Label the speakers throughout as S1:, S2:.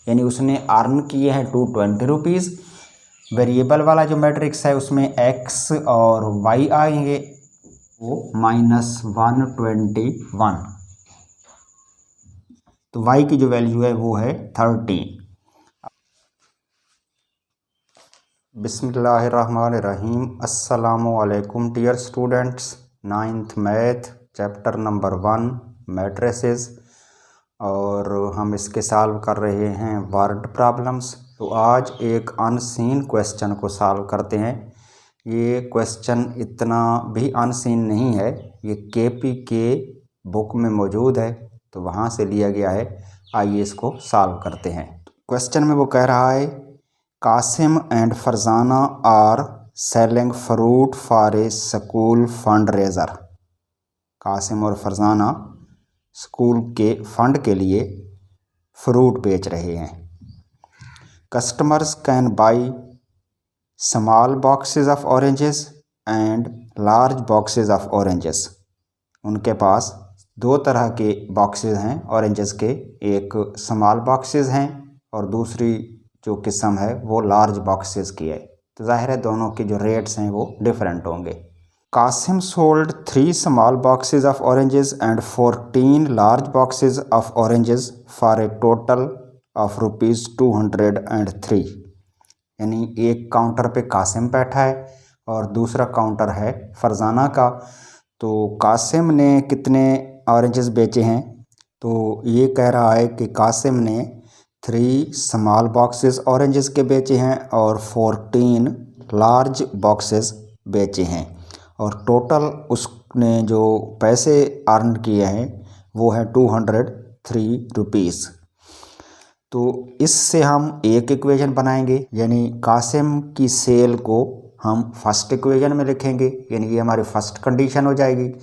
S1: यानी उसने अर्न किए हैं 220 रुपीज़। वेरिएबल वाला जो मैट्रिक्स है उसमें एक्स और वाई आएंगे, वो -121। तो वाई की जो वैल्यू है वो है 13। बिस्मिल्लाहिर्रहमानिर्रहीम। अस्सलामुअलैकुम dear students. 9th math chapter number 1 matrices, और हम इसके सॉल्व कर रहे हैं वर्ड प्रॉब्लम्स। तो आज एक अनसीन क्वेश्चन को सॉल्व करते हैं। ये क्वेश्चन इतना भी अनसीन नहीं है, ये केपी के बुक में मौजूद है, तो वहाँ से लिया गया है। आइए इसको सॉल्व करते हैं। क्वेश्चन में वो कह रहा है Kasim and Farzana are selling fruit for a school fundraiser. Kasim और फरजाना स्कूल के फंड के लिए फ्रूट बेच रहे हैं। Customers can buy small boxes of oranges and large boxes of oranges. उनके पास दो तरह के बॉक्सेस हैं ऑरेंजेस के, एक स्मॉल बॉक्सेस हैं और दूसरी जो किस्म है वो लार्ज बॉक्सेस की है। तो जाहिर है दोनों के जो रेट्स हैं वो डिफरेंट होंगे। Kasim sold 3 small boxes of oranges and 14 large boxes of oranges for a total of ₹203। यानी एक काउंटर पे कासिम बैठा है और दूसरा काउंटर है फरजाना का। तो कासिम ने कितने ऑरेंजेस बेचे हैं? तो ये कह रहा है कि कासिम ने 3 स्मॉल बॉक्सेस ऑरेंजेस के बेचे हैं और 14 लार्ज बॉक्सेस बेचे हैं, और टोटल उसने जो पैसे अर्न किए हैं वो है 203 रुपीज़। तो इससे हम एक इक्वेशन बनाएंगे, यानी कासिम की सेल को हम फर्स्ट इक्वेशन में लिखेंगे, यानी ये हमारी फर्स्ट कंडीशन हो जाएगी।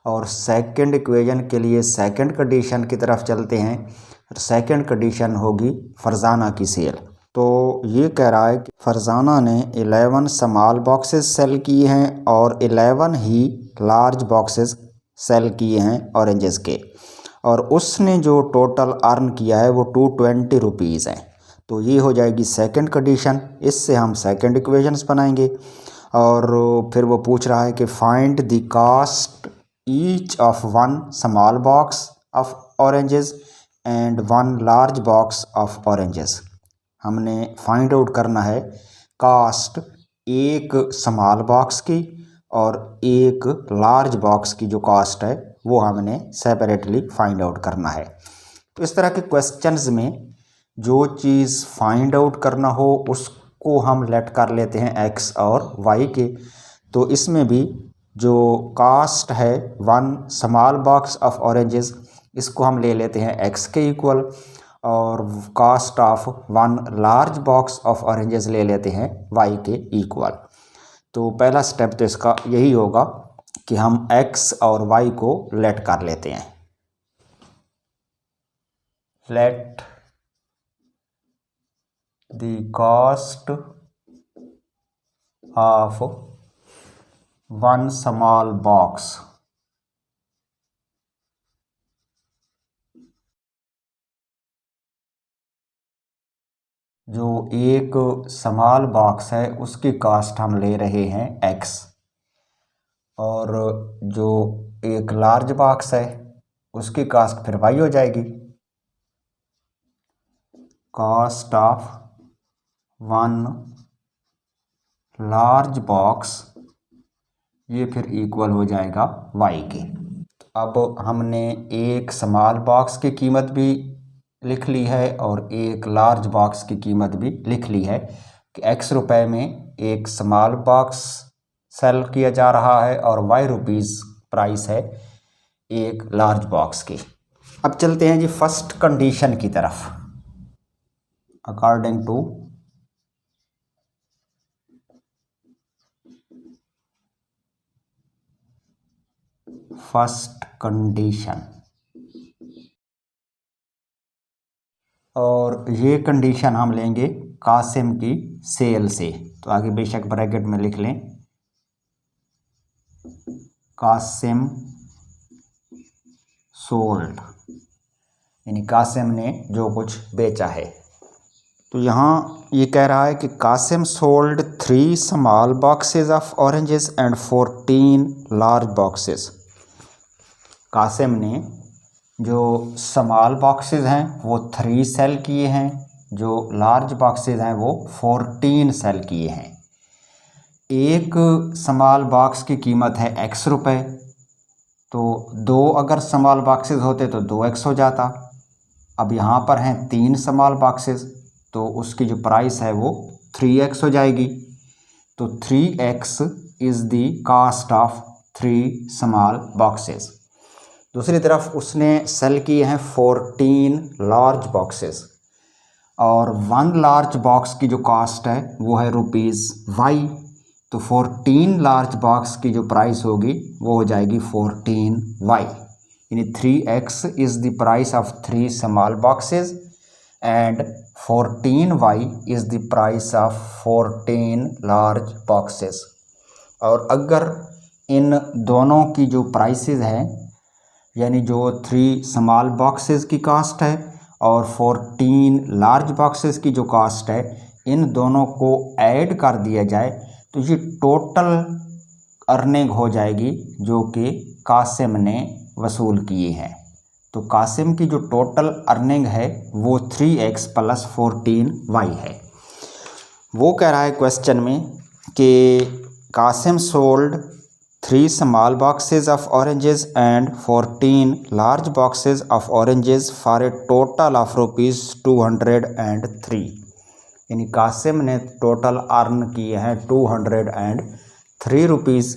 S1: और सेकंड इक्वेशन के लिए सेकंड कंडीशन की तरफ चलते हैं। सेकंड कंडीशन होगी फरजाना की सेल। तो ये कह रहा है कि फरजाना ने 11 स्मॉल बॉक्सेस सेल किए हैं और 11 ही लार्ज बॉक्सेस सेल किए हैं ऑरेंजेस के, और उसने जो टोटल अर्न किया है वो 220 रुपीज़ है। तो ये हो जाएगी सेकंड कंडीशन। इससे हम सेकंड इक्वेशंस बनाएंगे। और फिर वो पूछ रहा है कि find the cost each of 1 small box of oranges and 1 large box of oranges. हमने फाइंड आउट करना है कॉस्ट एक स्मॉल बॉक्स की और एक लार्ज बॉक्स की जो कॉस्ट है वो हमने सेपरेटली फाइंड आउट करना है। तो इस तरह के क्वेश्चंस में जो चीज़ फाइंड आउट करना हो उसको हम लेट कर लेते हैं एक्स और वाई के। तो इसमें भी जो कॉस्ट है 1 स्मॉल बॉक्स ऑफ ऑरेंजेस, इसको हम ले लेते हैं एक्स के इक्वल, और cost of 1 large box of oranges ले लेते हैं वाई के इक्वल। तो पहला स्टेप तो इसका यही होगा कि हम x और y को लेट कर लेते हैं। Let the cost of 1 small box जो एक स्मॉल बॉक्स है उसकी कॉस्ट हम ले रहे हैं x, और जो एक लार्ज बॉक्स है उसकी कॉस्ट फिर y हो जाएगी। कॉस्ट ऑफ 1 लार्ज बॉक्स ये फिर इक्वल हो जाएगा y के। तो अब हमने एक स्मॉल बॉक्स की कीमत भी लिख ली है और एक लार्ज बॉक्स की कीमत भी लिख ली है कि x रुपए में एक स्मॉल बॉक्स सेल किया जा रहा है और y रुपीज़ प्राइस है एक लार्ज बॉक्स की। अब चलते हैं जी फर्स्ट कंडीशन की तरफ। अकॉर्डिंग टू फर्स्ट कंडीशन, और ये कंडीशन हम लेंगे कासिम की सेल से। तो आगे बेशक ब्रैकेट में लिख लें कासिम सोल्ड, यानी कासिम ने जो कुछ बेचा है। तो यहाँ ये कह रहा है कि Kasim sold 3 small boxes of oranges and 14 large boxes. Kasim ने जो स्मॉल बॉक्सेस हैं वो 3 सेल किए हैं, जो लार्ज बॉक्सेस हैं वो 14 सेल किए हैं। एक स्मॉल बॉक्स की कीमत है x रुपये, तो 2 अगर स्मॉल बॉक्सेस होते तो 2x हो जाता। अब यहाँ पर हैं 3 स्मॉल बॉक्सेस, तो उसकी जो प्राइस है वो 3x हो जाएगी। तो 3x is the cost of 3 small boxes. दूसरी तरफ उसने सेल किए हैं 14 लार्ज बॉक्सेस, और 1 लार्ज बॉक्स की जो कास्ट है वो है ₹y। तो 14 लार्ज बॉक्स की जो प्राइस होगी वो हो जाएगी 14y, यानी 3x is the price of 3 small boxes and 14y is the price of 14 large boxes. और अगर इन दोनों की जो प्राइसेस हैं, यानी जो 3 स्मॉल बॉक्सेस की कास्ट है और 14 लार्ज बॉक्सेस की जो कास्ट है, इन दोनों को ऐड कर दिया जाए तो ये टोटल अर्निंग हो जाएगी जो कि कासिम ने वसूल किए हैं। तो कासिम की जो टोटल अर्निंग है वो 3x + 14y है। वो कह रहा है क्वेश्चन में कि Kasim sold 3 small boxes of oranges and 14 large boxes of oranges for a total of ₹203। यानी कासिम ने टोटल अर्न किए हैं 203 रुपीज़।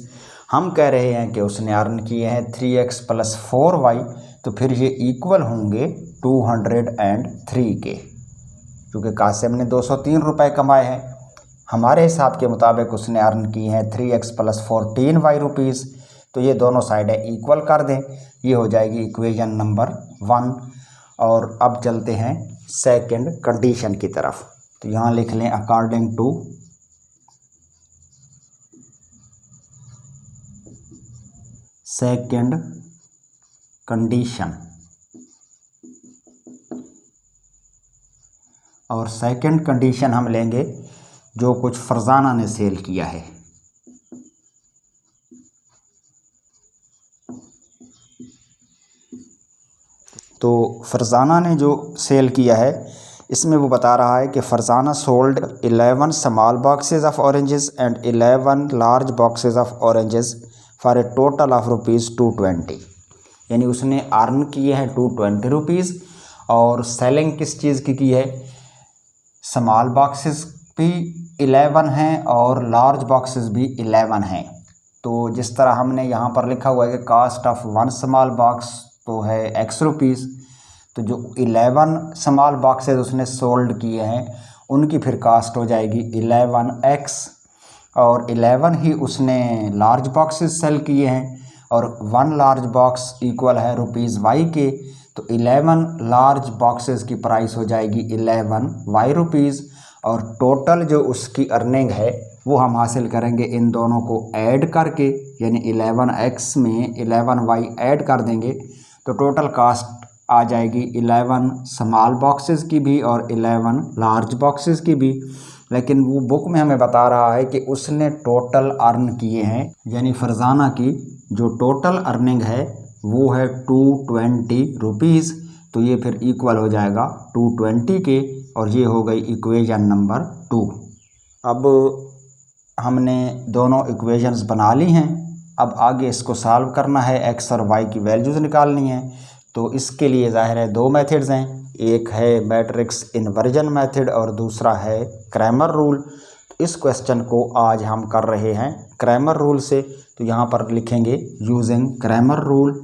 S1: हम कह रहे हैं कि उसने अर्न किए हैं 3x + 4y, तो फिर ये इक्वल होंगे 203 के, क्योंकि कासिम ने 203 रुपये कमाए हैं। हमारे हिसाब के मुताबिक उसने अर्न किए हैं 3x + 14y रुपीज़। तो ये दोनों साइडें इक्वल कर दें, ये हो जाएगी इक्वेशन नंबर 1। और अब चलते हैं सेकंड कंडीशन की तरफ। तो यहाँ लिख लें अकॉर्डिंग टू सेकंड कंडीशन। और सेकंड कंडीशन हम लेंगे जो कुछ फरजाना ने सेल किया है। तो फरजाना ने जो सेल किया है इसमें वो बता रहा है कि Farzana sold 11 small boxes of oranges and 11 large boxes of oranges for a total of ₹220। यानी उसने अर्न किए हैं 220 रुपीज़। और सेलिंग किस चीज़ की है? स्मॉल बॉक्सेस भी 11 हैं और लार्ज बॉक्सेस भी 11 हैं। तो जिस तरह हमने यहाँ पर लिखा हुआ है कि कास्ट ऑफ 1 स्मॉल बॉक्स तो है x रुपीज़, तो जो 11 स्मॉल बॉक्सेस उसने सोल्ड किए हैं उनकी फिर कास्ट हो जाएगी 11x। और 11 ही उसने लार्ज बॉक्सेस सेल किए हैं, और 1 लार्ज बॉक्स इक्वल है ₹y के। तो 11 लार्ज बॉक्सेस की प्राइस हो जाएगी 11y रुपीज़। और टोटल जो उसकी अर्निंग है वो हम हासिल करेंगे इन दोनों को ऐड करके, यानी 11x में 11y ऐड कर देंगे तो टोटल कास्ट आ जाएगी 11 स्मॉल बॉक्सेस की भी और 11 लार्ज बॉक्सेस की भी। लेकिन वो बुक में हमें बता रहा है कि उसने टोटल अर्न किए हैं, यानी फरजाना की जो टोटल अर्निंग है वो है 220 रुपीज़। तो ये फिर इक्वल हो जाएगा 220 के, और ये हो गई इक्वेशन नंबर 2। अब हमने दोनों इक्वेशंस बना ली हैं। अब आगे इसको सॉल्व करना है, x और y की वैल्यूज़ निकालनी है। तो इसके लिए ज़ाहिर है 2 मेथड्स हैं, एक है मैट्रिक्स इन्वर्जन मेथड और दूसरा है क्रैमर रूल। तो इस क्वेश्चन को आज हम कर रहे हैं क्रैमर रूल से। तो यहाँ पर लिखेंगे यूजिंग क्रैमर रूल।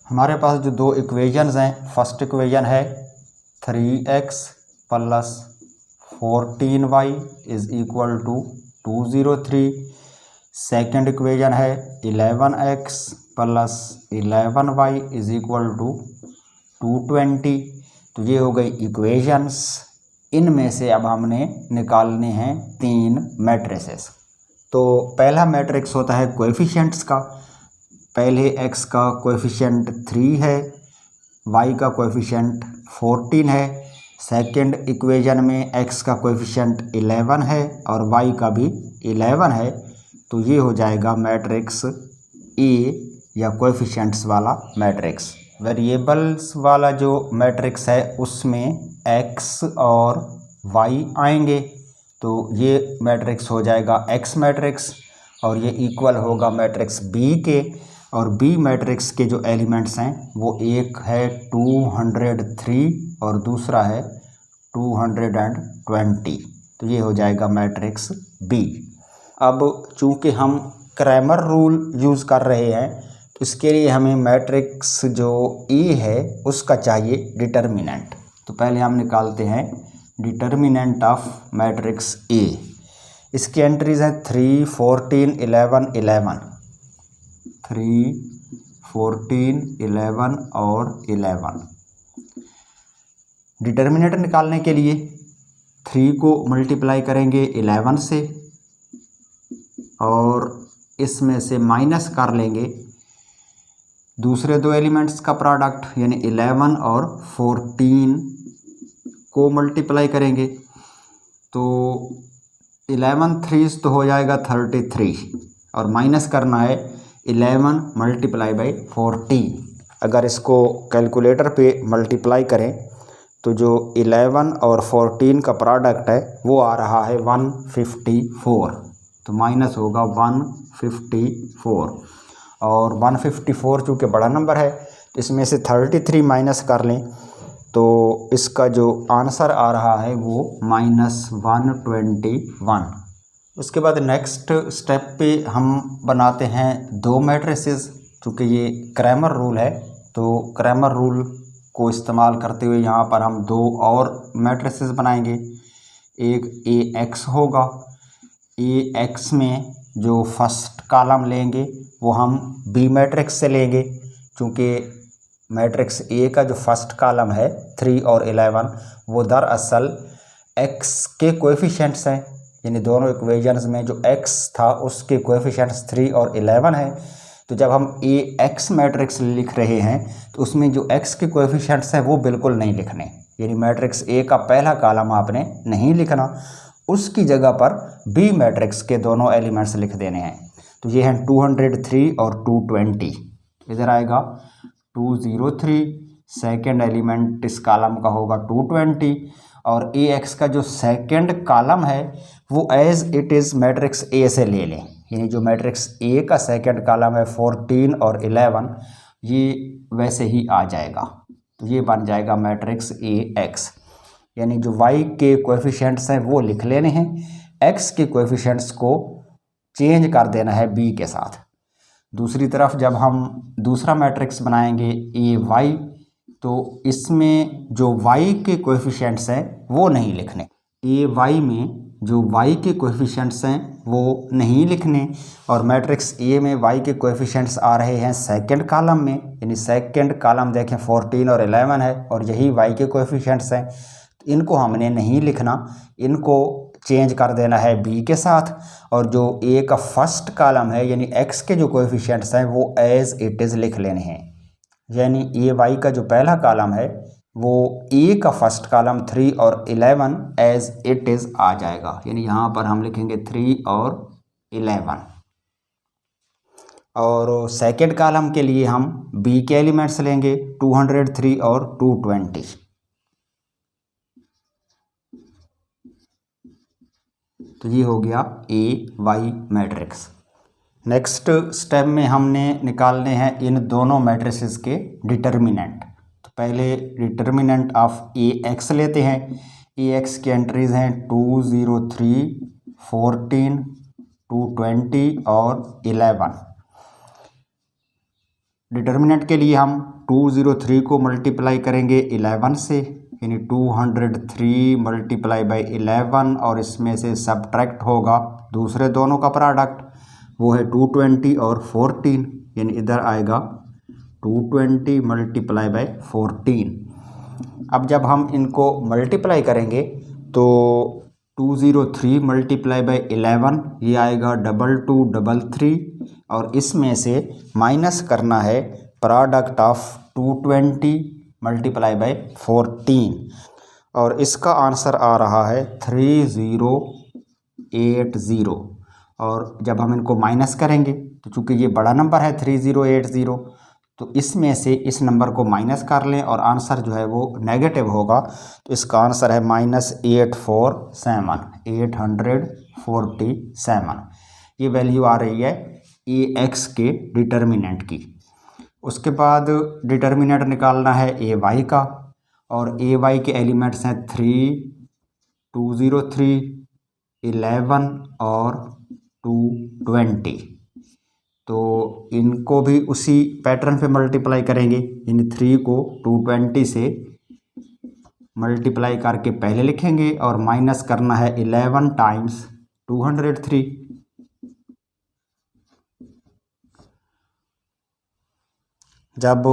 S1: हमारे पास जो 2 इक्वेशंस हैं, फर्स्ट इक्वेशन है 3x + 14y is equal to 203। Second equation है 11x + 11y is equal to 220। तो ये हो गई इक्वेशंस। इनमें से अब हमने निकालने हैं 3 मैट्रिसेस। तो पहला मैट्रिक्स होता है कोएफिशिएंट्स का। पहले x का कोएफिशिएंट 3 है, y का कोएफिशिएंट 14 है। सेकंड इक्वेशन में x का कोएफिशिएंट 11 है और y का भी 11 है। तो ये हो जाएगा मैट्रिक्स A या कोएफिशिएंट्स वाला मैट्रिक्स। वेरिएबल्स वाला जो मैट्रिक्स है उसमें x और y आएंगे, तो ये मैट्रिक्स हो जाएगा x मैट्रिक्स और ये इक्वल होगा मैट्रिक्स B के। और B मैट्रिक्स के जो एलिमेंट्स हैं वो एक है 203 और दूसरा है 220। तो ये हो जाएगा मैट्रिक्स B। अब चूँकि हम क्रैमर रूल यूज़ कर रहे हैं तो इसके लिए हमें मैट्रिक्स जो A है उसका चाहिए डिटर्मिनेंट। तो पहले हम निकालते हैं डिटर्मिनेंट ऑफ मैट्रिक्स A। इसकी एंट्रीज हैं 3, 14, 11, 11। 3, 14, 11 और 11। डिटर्मिनेंट निकालने के लिए 3 को मल्टीप्लाई करेंगे 11 से और इसमें से माइनस कर लेंगे दूसरे दो एलिमेंट्स का प्रोडक्ट, यानी 11 और 14 को मल्टीप्लाई करेंगे। तो 11 3 तो हो जाएगा 33 और माइनस करना है 11 मल्टीप्लाई बाई 14। अगर इसको कैलकुलेटर पे मल्टीप्लाई करें तो जो 11 और 14 का प्रोडक्ट है वो आ रहा है 154। तो माइनस होगा 154 और 154 चूँकि बड़ा नंबर है तो इसमें से 33 माइनस कर लें तो इसका जो आंसर आ रहा है वो -121। उसके बाद नेक्स्ट स्टेप पे हम बनाते हैं दो मैट्रिसेस। चूँकि ये क्रैमर रूल है तो क्रैमर रूल को इस्तेमाल करते हुए यहाँ पर हम दो और मैट्रिसेस बनाएंगे। एक AX होगा, AX में जो फर्स्ट कॉलम लेंगे वो हम B मैट्रिक्स से लेंगे। चूँकि मैट्रिक्स A का जो फर्स्ट कॉलम है 3 और 11 वो दरअसल X के कोएफिशिएंट्स हैं, यानी दोनों इक्वेशंस में जो x था उसके कोएफिशिएंट्स 3 और 11 है। तो जब हम AX मैट्रिक्स लिख रहे हैं तो उसमें जो x के कोएफिशिएंट्स हैं वो बिल्कुल नहीं लिखने, यानी मैट्रिक्स A का पहला कॉलम आपने नहीं लिखना, उसकी जगह पर B मैट्रिक्स के दोनों एलिमेंट्स लिख देने हैं। तो ये हैं 203 और 220। इधर आएगा 203, सेकेंड एलिमेंट इस कॉलम का होगा 220 और AX का जो सेकंड कॉलम है वो as it is matrix A से ले लें, यानी जो मैट्रिक्स A का सेकंड कॉलम है 14 और 11 ये वैसे ही आ जाएगा। तो ये बन जाएगा मैट्रिक्स AX, यानी जो y के कोएफिशिएंट्स हैं वो लिख लेने हैं, x के कोएफिशिएंट्स को चेंज कर देना है b के साथ। दूसरी तरफ जब हम दूसरा मैट्रिक्स बनाएंगे AY तो इसमें जो y के कोएफिशिएंट्स हैं वो नहीं लिखने। AY में जो y के कोएफिशिएंट्स हैं वो नहीं लिखने और मैट्रिक्स A में y के कोएफिशिएंट्स आ रहे हैं सेकंड कॉलम में, यानी सेकंड कॉलम देखें 14 और 11 है और यही y के कोएफिशिएंट्स हैं। इनको हमने नहीं लिखना, इनको चेंज कर देना है b के साथ और जो a का फर्स्ट कॉलम है यानी x के जो कोएफिशिएंट्स हैं वो एज इट इज़ लिख लेने हैं। यानी AY का जो पहला कॉलम है वो a का फर्स्ट कॉलम 3 और 11 एज इट इज़ आ जाएगा, यानी यहाँ पर हम लिखेंगे 3 और 11। और सेकेंड कॉलम के लिए हम b के एलिमेंट्स लेंगे 203 और 220। तो ये हो गया AY मैट्रिक्स। नेक्स्ट स्टेप में हमने निकालने हैं इन दोनों मैट्रिसेस के डिटर्मिनेंट। तो पहले डिटर्मिनेंट ऑफ AX लेते हैं। AX की एंट्रीज हैं 203, 14, 220 और 11। डिटर्मिनेंट के लिए हम 203 को मल्टीप्लाई करेंगे 11 से, यानी 203 मल्टीप्लाई बाई 11 और इसमें से सब्ट्रैक्ट होगा दूसरे दोनों का प्रोडक्ट, वो है 220 और 14, यानी इधर आएगा 220 मल्टीप्लाई बाई 14। अब जब हम इनको मल्टीप्लाई करेंगे तो 203 मल्टीप्लाई बाई 11, ये आएगा 2233, और इसमें से माइनस करना है प्रोडक्ट ऑफ 220 मल्टीप्लाई बाई 14, और इसका आंसर आ रहा है 3080। और जब हम इनको माइनस करेंगे तो चूँकि ये बड़ा नंबर है 3080, तो इसमें से इस नंबर को माइनस कर लें और आंसर जो है वो नेगेटिव होगा, तो इसका आंसर है -847। ये वैल्यू आ रही है ए एक्स के डिटर्मिनेंट की। उसके बाद डिटर्मिनेंट निकालना है ए वाई का, और ए वाई के एलिमेंट्स हैं 3, 203, 11 और 220। तो इनको भी उसी पैटर्न पे मल्टीप्लाई करेंगे, यानी 3 को 220 से मल्टीप्लाई करके पहले लिखेंगे और माइनस करना है 11 टाइम्स 203। जब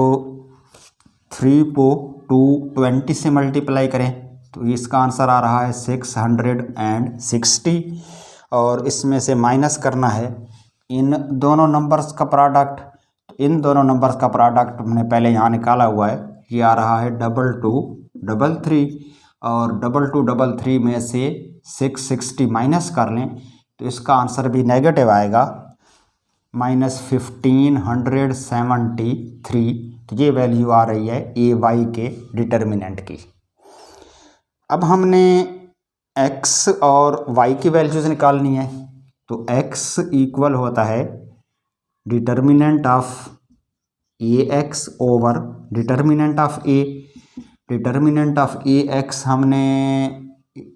S1: 3 को 220 से मल्टीप्लाई करें तो इसका आंसर आ रहा है 660, और इसमें से माइनस करना है इन दोनों नंबर्स का प्रोडक्ट। तो इन दोनों नंबर्स का प्रोडक्ट हमने पहले यहाँ निकाला हुआ है, ये आ रहा है 2233, और 2233 में से 660 माइनस कर लें तो इसका आंसर भी नेगेटिव आएगा, -1573। तो ये वैल्यू आ रही है ए वाई के डिटर्मिनेंट की। अब हमने एक्स और वाई की वैल्यूज़ निकालनी है। तो x इक्वल होता है determinant of A x over determinant of A. Determinant of A x हमने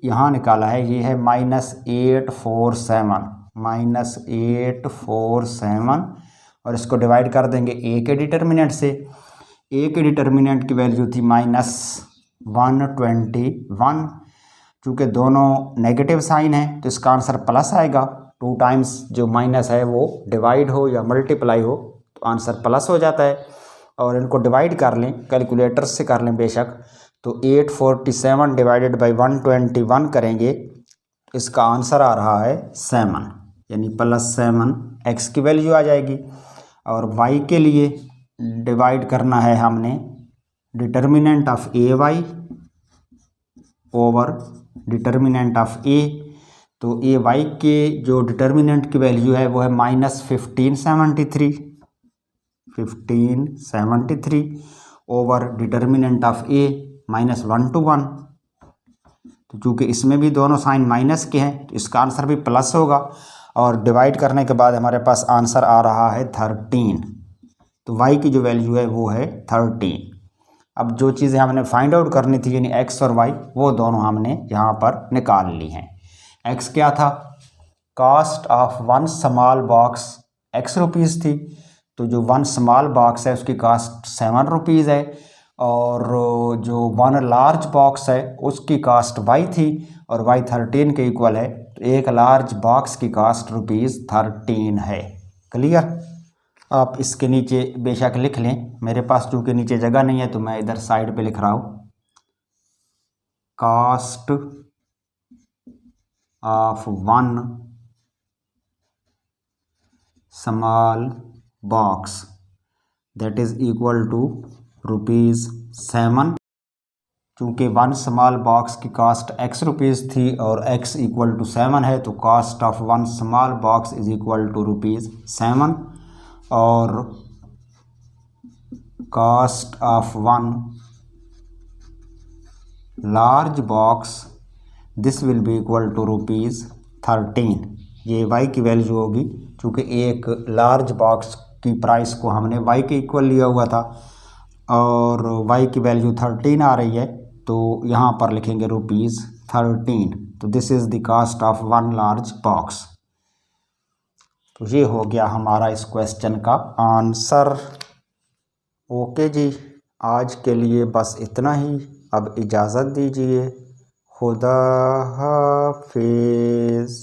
S1: यहाँ निकाला है, ये है -847, और इसको डिवाइड कर देंगे ए के डिटर्मिनेंट से। ए के डिटर्मिनेंट की वैल्यू थी -121। चूँकि दोनों नेगेटिव साइन है तो इसका आंसर प्लस आएगा। 2 टाइम्स जो माइनस है वो डिवाइड हो या मल्टीप्लाई हो तो आंसर प्लस हो जाता है। और इनको डिवाइड कर लें, कैलकुलेटर से कर लें बेशक, तो 847 डिवाइडेड बाई 121 करेंगे, इसका आंसर आ रहा है 7, यानी +7 एक्स की वैल्यू आ जाएगी। और वाई के लिए डिवाइड करना है हमने determinant of A Y over determinant of A. तो ए वाई के जो डिटर्मिनेंट की वैल्यू है वो है -1573 ओवर डिटर्मिनेंट ऑफ ए -121। तो चूँकि इसमें भी दोनों साइन माइनस के हैं तो इसका आंसर भी प्लस होगा, और डिवाइड करने के बाद हमारे पास आंसर आ रहा है 13। तो वाई की जो वैल्यू है वो है 13। अब जो चीज़ें हमने फाइंड आउट करनी थी यानी एक्स और वाई, वो दोनों हमने यहाँ पर निकाल ली हैं। एक्स क्या था, cost of 1 small box x rupees थी, तो जो 1 स्मॉल बॉक्स है उसकी कास्ट 7 रुपीज़ है, और जो 1 लार्ज बॉक्स है उसकी कास्ट वाई थी, और वाई 13 के इक्वल है, तो एक लार्ज बॉक्स की कास्ट ₹13 है। क्लियर। आप इसके नीचे बेशक लिख लें, मेरे पास चूँकि नीचे जगह नहीं है तो मैं इधर साइड पे लिख रहा हूँ, cost of 1 small box that is equal to ₹7। चूँकि 1 स्मॉल बॉक्स की कास्ट x रुपीज़ थी और x इक्वल टू 7 है, तो cost of 1 small box is equal to ₹7, और cost of 1 large box this will be equal to ₹13। ये y की value होगी, चूँकि एक लार्ज बॉक्स की प्राइस को हमने y के इक्वल लिया हुआ था और y की वैल्यू 13 आ रही है, तो यहाँ पर लिखेंगे ₹13। तो this is the cost of 1 large box. तो ये हो गया हमारा इस क्वेश्चन का आंसर। ओके जी, आज के लिए बस इतना ही। अब इजाज़त दीजिए। खुदा हाफिज़।